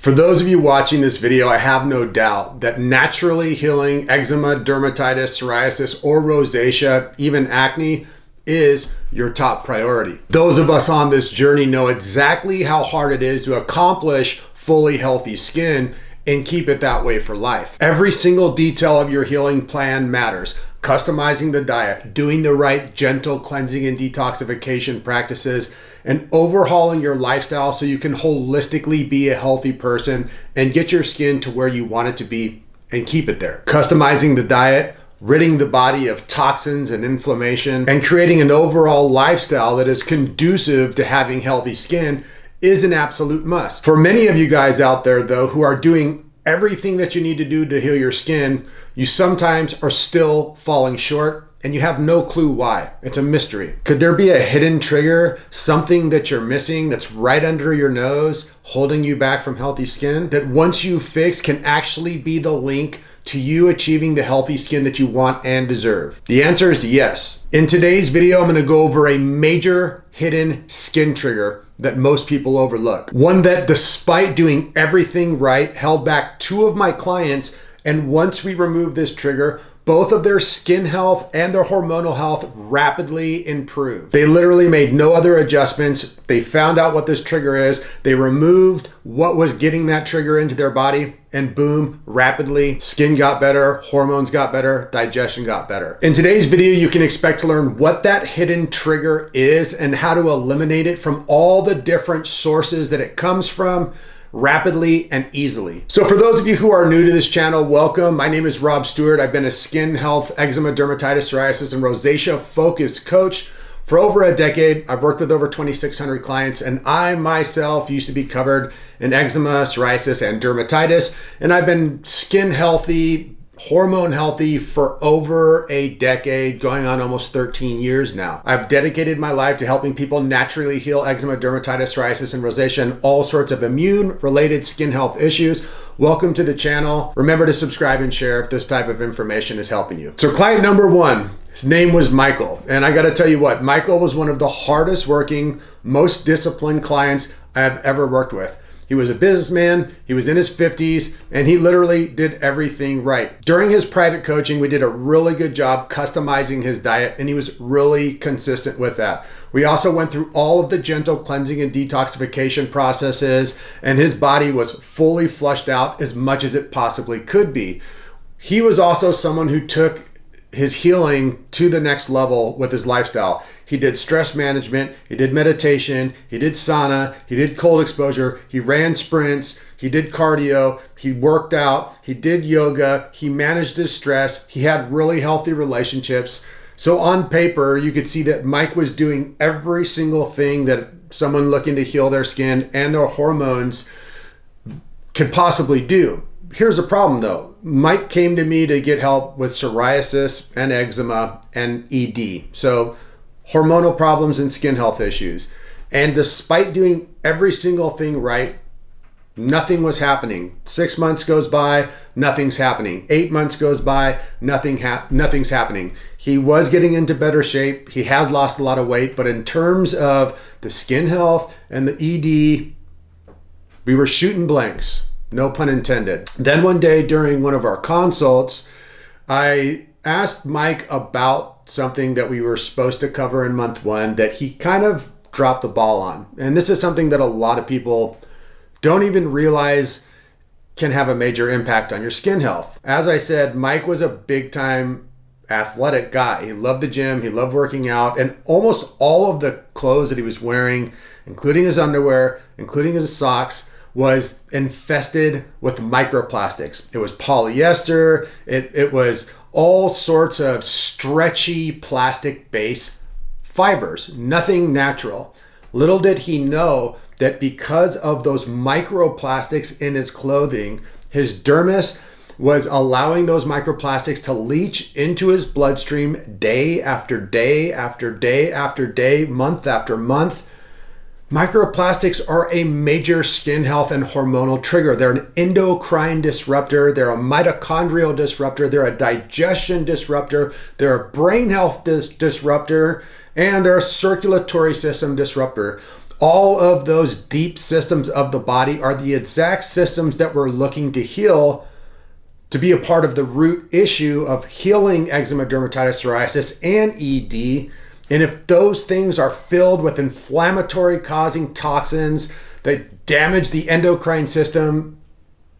For those of you watching this video, I have no doubt that naturally healing eczema, dermatitis, psoriasis, or rosacea, even acne, is your top priority. Those of us on this journey know exactly how hard it is to accomplish fully healthy skin and keep it that way for life. Every single detail of your healing plan matters. Customizing the diet, doing the right gentle cleansing and detoxification practices, and overhauling your lifestyle so you can holistically be a healthy person and get your skin to where you want it to be and keep it there. Customizing the diet, ridding the body of toxins and inflammation, and creating an overall lifestyle that is conducive to having healthy skin is an absolute must. For many of you guys out there though, who are doing everything that you need to do to heal your skin, you sometimes are still falling short and you have no clue why. It's a mystery. Could there be a hidden trigger, something that you're missing that's right under your nose, holding you back from healthy skin, that once you fix can actually be the link to you achieving the healthy skin that you want and deserve? The answer is yes. In today's video, I'm gonna go over a major hidden skin trigger that most people overlook. One that, despite doing everything right, held back 2 of my clients, and once we removed this trigger, both of their skin health and their hormonal health rapidly improved. They literally made no other adjustments. They found out what this trigger is. They removed what was getting that trigger into their body, and boom, rapidly, skin got better, hormones got better, digestion got better. In today's video, you can expect to learn what that hidden trigger is and how to eliminate it from all the different sources that it comes from, rapidly and easily. So for those of you who are new to this channel, welcome. My name is Rob Stewart. I've been a skin health, eczema, dermatitis, psoriasis, and rosacea focused coach for over a decade. I've worked with over 2,600 clients, and I myself used to be covered in eczema, psoriasis, and dermatitis, and I've been skin healthy, hormone healthy for over a decade, going on almost 13 years now. I've dedicated my life to helping people naturally heal eczema, dermatitis, psoriasis, and rosacea, and all sorts of immune-related skin health issues. Welcome to the channel. Remember to subscribe and share if this type of information is helping you. So client number 1, his name was Michael. And I gotta tell you what, Michael was one of the hardest working, most disciplined clients I have ever worked with. He was a businessman, he was in his 50s, and he literally did everything right. During his private coaching, we did a really good job customizing his diet, and he was really consistent with that. We also went through all of the gentle cleansing and detoxification processes, and his body was fully flushed out as much as it possibly could be. He was also someone who took his healing to the next level with his lifestyle. He did stress management, he did meditation, he did sauna, he did cold exposure, he ran sprints, he did cardio, he worked out, he did yoga, he managed his stress, he had really healthy relationships. So on paper, you could see that Mike was doing every single thing that someone looking to heal their skin and their hormones could possibly do. Here's the problem though. Mike came to me to get help with psoriasis and eczema and ED. So hormonal problems and skin health issues. And despite doing every single thing right, nothing was happening. 6 months goes by, nothing's happening. 8 months goes by, nothing's happening. He was getting into better shape. He had lost a lot of weight, but in terms of the skin health and the ED, we were shooting blanks, no pun intended. Then one day during one of our consults, I asked Mike about something that we were supposed to cover in month 1 that he kind of dropped the ball on. And this is something that a lot of people don't even realize can have a major impact on your skin health. As I said, Mike was a big time athletic guy. He loved the gym, he loved working out, and almost all of the clothes that he was wearing, including his underwear, including his socks, was infested with microplastics. It was polyester, it was all sorts of stretchy plastic-based fibers, nothing natural. Little did he know that because of those microplastics in his clothing, his dermis was allowing those microplastics to leach into his bloodstream day after day after day after day, month after month. Microplastics are a major skin health and hormonal trigger. They're an endocrine disruptor, they're a mitochondrial disruptor, they're a digestion disruptor, they're a brain health disruptor, and they're a circulatory system disruptor. All of those deep systems of the body are the exact systems that we're looking to heal to be a part of the root issue of healing eczema, dermatitis, psoriasis, and ED. And if those things are filled with inflammatory causing toxins that damage the endocrine system,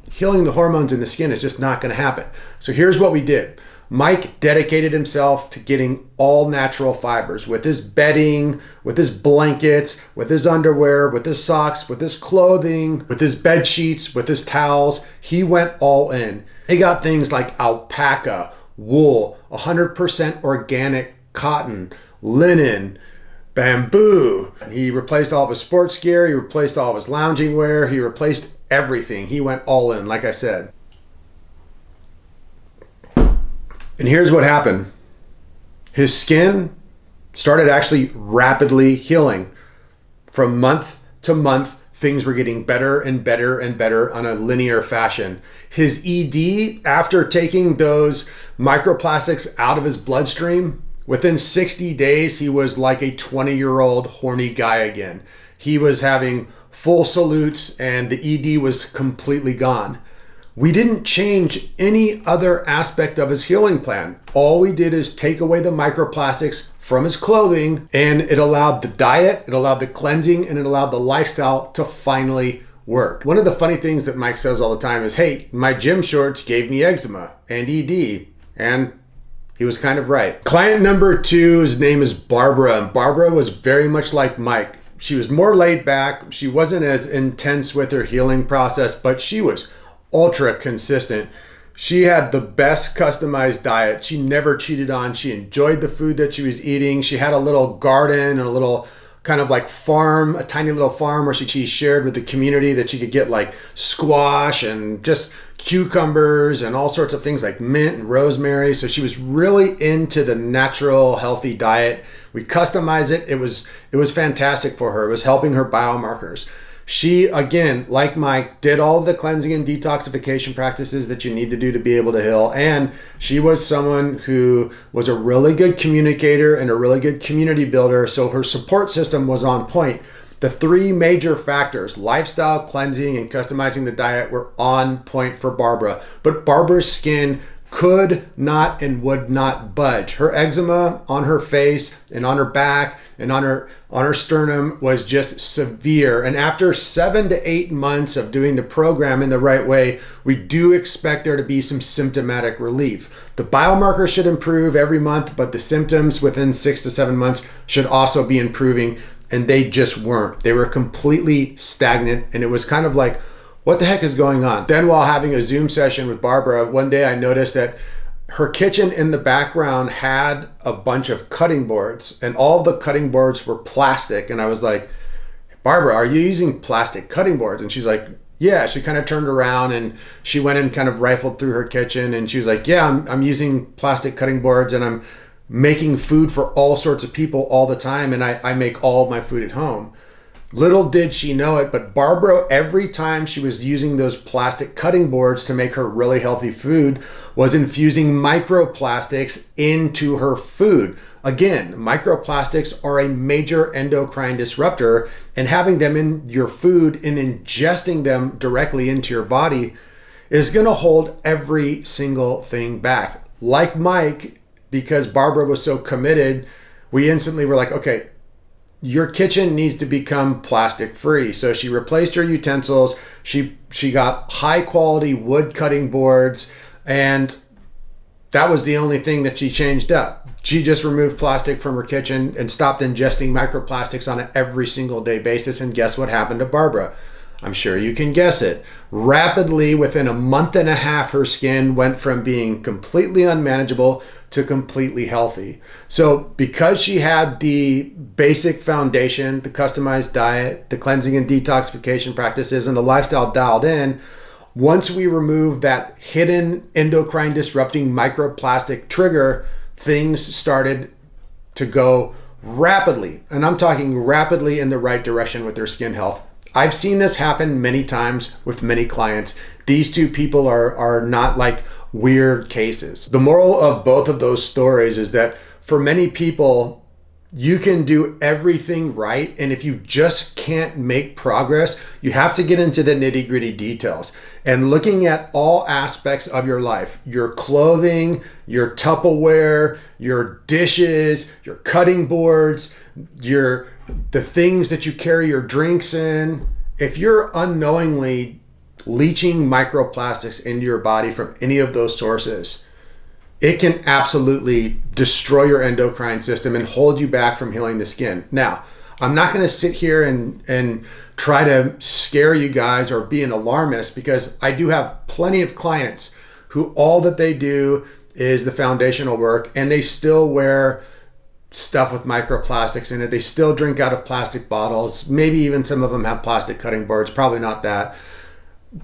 healing the hormones in the skin is just not going to happen. So here's what we did. Mike dedicated himself to getting all natural fibers with his bedding, with his blankets, with his underwear, with his socks, with his clothing, with his bed sheets, with his towels. He went all in. He got things like alpaca, wool, 100% organic cotton, linen, bamboo. He replaced all of his sports gear. He replaced all of his lounging wear. He replaced everything. He went all in, like I said. And here's what happened. His skin started actually rapidly healing. From month to month, things were getting better and better and better on a linear fashion. His ED, after taking those microplastics out of his bloodstream, within 60 days, he was like a 20-year-old horny guy again. He was having full salutes and the ED was completely gone. We didn't change any other aspect of his healing plan. All we did is take away the microplastics from his clothing, and it allowed the diet, it allowed the cleansing, and it allowed the lifestyle to finally work. One of the funny things that Mike says all the time is, hey, my gym shorts gave me eczema and ED, and he was kind of right. Client number 2's name is Barbara, and Barbara was very much like Mike. She was more laid back. She wasn't as intense with her healing process, but she was ultra consistent. She had the best customized diet. She never cheated on. She enjoyed the food that she was eating. She had a little garden and a little kind of like farm, a tiny little farm where she shared with the community that she could get like squash and just cucumbers and all sorts of things like mint and rosemary. So she was really into the natural, healthy diet. We customized it. It was fantastic for her. It was helping her biomarkers. She, again, like Mike, did all of the cleansing and detoxification practices that you need to do to be able to heal. And she was someone who was a really good communicator and a really good community builder. So her support system was on point. The 3 major factors, lifestyle, cleansing, and customizing the diet, were on point for Barbara. But Barbara's skin could not and would not budge. Her eczema on her face and on her back and on her sternum was just severe. And after 7 to 8 months of doing the program in the right way, we do expect there to be some symptomatic relief. The biomarkers should improve every month, but the symptoms within 6 to 7 months should also be improving, and they just weren't. They were completely stagnant, and it was kind of like, what the heck is going on? Then while having a Zoom session with Barbara, one day I noticed that her kitchen in the background had a bunch of cutting boards, and all the cutting boards were plastic. And I was like, Barbara, are you using plastic cutting boards? And she's like, yeah. She kind of turned around and she went and kind of rifled through her kitchen, and she was like, yeah, I'm using plastic cutting boards, and I'm making food for all sorts of people all the time, and I make all of my food at home. Little did she know it, but Barbara, every time she was using those plastic cutting boards to make her really healthy food, was infusing microplastics into her food. Again, microplastics are a major endocrine disruptor, and having them in your food and ingesting them directly into your body is going to hold every single thing back. Like Mike, because Barbara was so committed, we instantly were like, okay, your kitchen needs to become plastic free. So she replaced her utensils. She got high quality wood cutting boards, and that was the only thing that she changed up. She just removed plastic from her kitchen and stopped ingesting microplastics on an every single day basis. And guess what happened to Barbara? I'm sure you can guess it. Rapidly, within a month and a half, her skin went from being completely unmanageable to completely healthy. So because she had the basic foundation, the customized diet, the cleansing and detoxification practices, and the lifestyle dialed in, once we removed that hidden endocrine disrupting microplastic trigger, things started to go rapidly. And I'm talking rapidly in the right direction with their skin health. I've seen this happen many times with many clients. These 2 people are not like weird cases. The moral of both of those stories is that for many people, You can do everything right, and if you just can't make progress, you have to get into the nitty-gritty details and looking at all aspects of your life, your clothing, your Tupperware, your dishes, your cutting boards, the things that you carry your drinks in. If you're unknowingly leaching microplastics into your body from any of those sources, it can absolutely destroy your endocrine system and hold you back from healing the skin. Now, I'm not going to sit here and try to scare you guys or be an alarmist, because I do have plenty of clients who all that they do is the foundational work, and they still wear stuff with microplastics in it. They still drink out of plastic bottles. Maybe even some of them have plastic cutting boards, probably not that.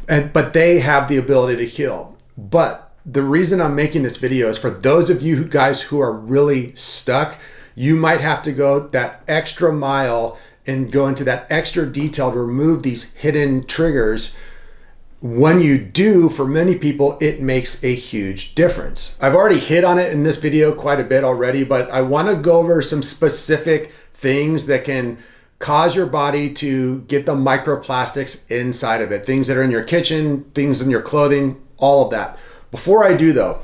But they have the ability to heal. But the reason I'm making this video is for those of you guys who are really stuck. You might have to go that extra mile and go into that extra detail to remove these hidden triggers. When you do, for many people, it makes a huge difference. I've already hit on it in this video quite a bit already, but I want to go over some specific things that can cause your body to get the microplastics inside of it. Things that are in your kitchen, things in your clothing, all of that. Before I do though,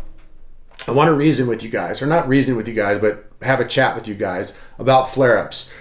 I want to reason with you guys, or not reason with you guys, but have a chat with you guys about flare-ups.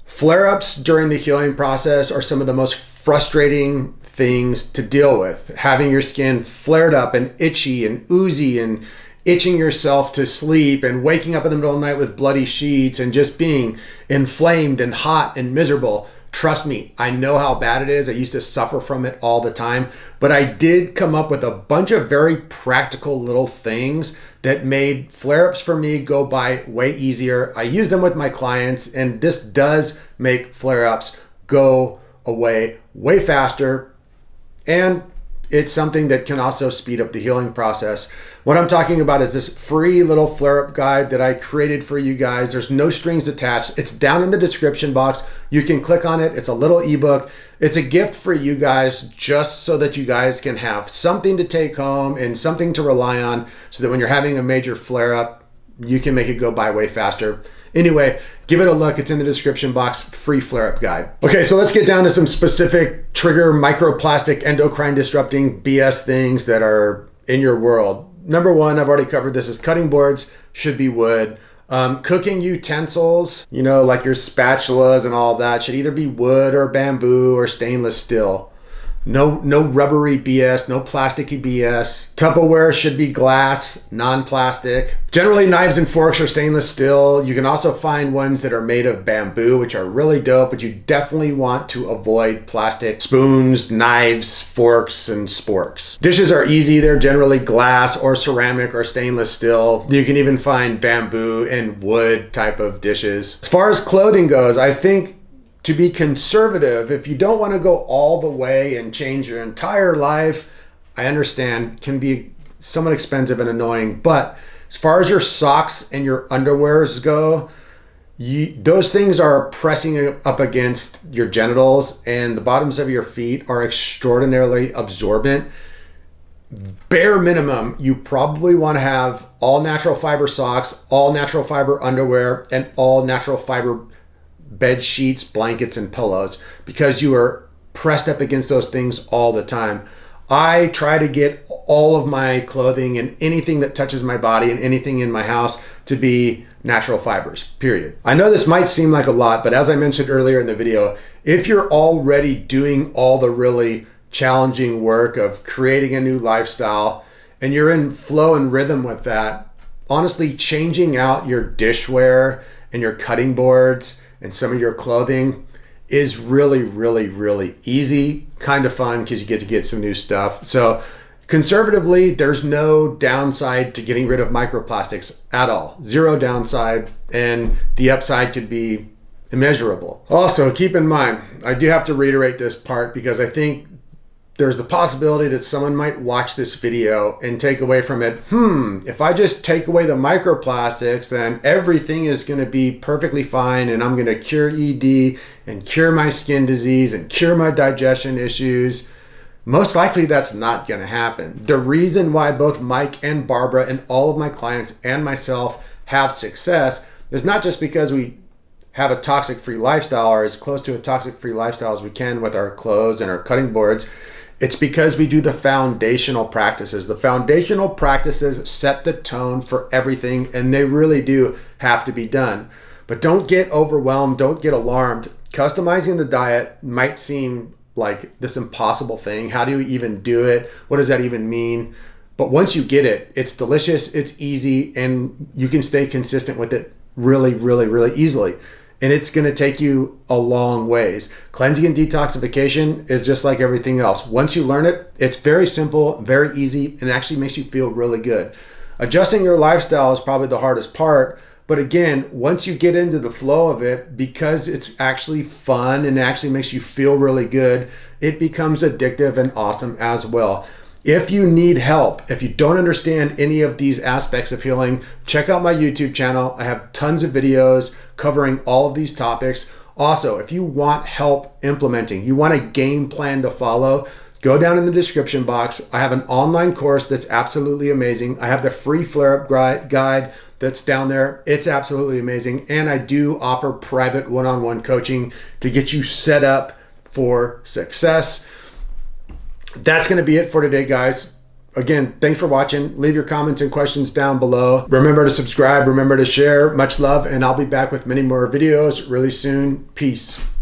Flare-ups during the healing process are some of the most frustrating things to deal with. Having your skin flared up and itchy and oozy and itching yourself to sleep and waking up in the middle of the night with bloody sheets and just being inflamed and hot and miserable. Trust me, I know how bad it is. I used to suffer from it all the time, but I did come up with a bunch of very practical little things that made flare-ups for me go by way easier. I use them with my clients, and this does make flare-ups go away way faster. And it's something that can also speed up the healing process. What I'm talking about is this free little flare-up guide that I created for you guys. There's no strings attached. It's down in the description box. You can click on it. It's a little ebook. It's a gift for you guys just so that you guys can have something to take home and something to rely on so that when you're having a major flare-up, you can make it go by way faster. Anyway, give it a look. It's in the description box, free flare-up guide. Okay, so let's get down to some specific trigger microplastic endocrine disrupting BS things that are in your world. Number one, I've already covered this, is cutting boards should be wood. Cooking utensils, like your spatulas and all that, should either be wood or bamboo or stainless steel. No rubbery BS, no plasticky BS. Tupperware should be glass, non-plastic. Generally, knives and forks are stainless steel. You can also find ones that are made of bamboo, which are really dope, but you definitely want to avoid plastic spoons, knives, forks, and sporks. Dishes are easy. They're generally glass or ceramic or stainless steel. You can even find bamboo and wood type of dishes. As far as clothing goes, I think to be conservative, if you don't want to go all the way and change your entire life, I understand, can be somewhat expensive and annoying. But as far as your socks and your underwears go, those things are pressing up against your genitals, and the bottoms of your feet are extraordinarily absorbent. Bare minimum, you probably want to have all natural fiber socks, all natural fiber underwear, and all natural fiber bed sheets, blankets, and pillows, because you are pressed up against those things all the time. I try to get all of my clothing and anything that touches my body and anything in my house to be natural fibers, period. I know this might seem like a lot, but as I mentioned earlier in the video, if you're already doing all the really challenging work of creating a new lifestyle and you're in flow and rhythm with that, honestly, changing out your dishware and your cutting boards and some of your clothing is really, really, really easy, kind of fun, because you get to get some new stuff. So conservatively, there's no downside to getting rid of microplastics at all. Zero downside, and the upside could be immeasurable. Also, keep in mind, I do have to reiterate this part because I think there's the possibility that someone might watch this video and take away from it, if I just take away the microplastics, then everything is going to be perfectly fine and I'm going to cure ED and cure my skin disease and cure my digestion issues. Most likely that's not going to happen. The reason why both Mike and Barbara and all of my clients and myself have success is not just because we have a toxic-free lifestyle, or as close to a toxic-free lifestyle as we can with our clothes and our cutting boards, it's because we do the foundational practices. The foundational practices set the tone for everything, and they really do have to be done. But don't get overwhelmed, don't get alarmed. Customizing the diet might seem like this impossible thing. How do you even do it? What does that even mean? But once you get it, it's delicious, it's easy, and you can stay consistent with it really, really, really easily. And it's going to take you a long ways. Cleansing and detoxification is just like everything else. Once you learn it, it's very simple, very easy, and it actually makes you feel really good. Adjusting your lifestyle is probably the hardest part. But again, once you get into the flow of it, because it's actually fun and actually makes you feel really good, it becomes addictive and awesome as well. If you need help, if you don't understand any of these aspects of healing, check out my YouTube channel. I have tons of videos covering all of these topics. Also, if you want help implementing, you want a game plan to follow, go down in the description box. I have an online course that's absolutely amazing. I have the free flare-up guide that's down there. It's absolutely amazing. And I do offer private one-on-one coaching to get you set up for success. That's going to be it for today, guys. Again, thanks for watching. Leave your comments and questions down below. Remember to subscribe, remember to share. Much love, and I'll be back with many more videos really soon. Peace.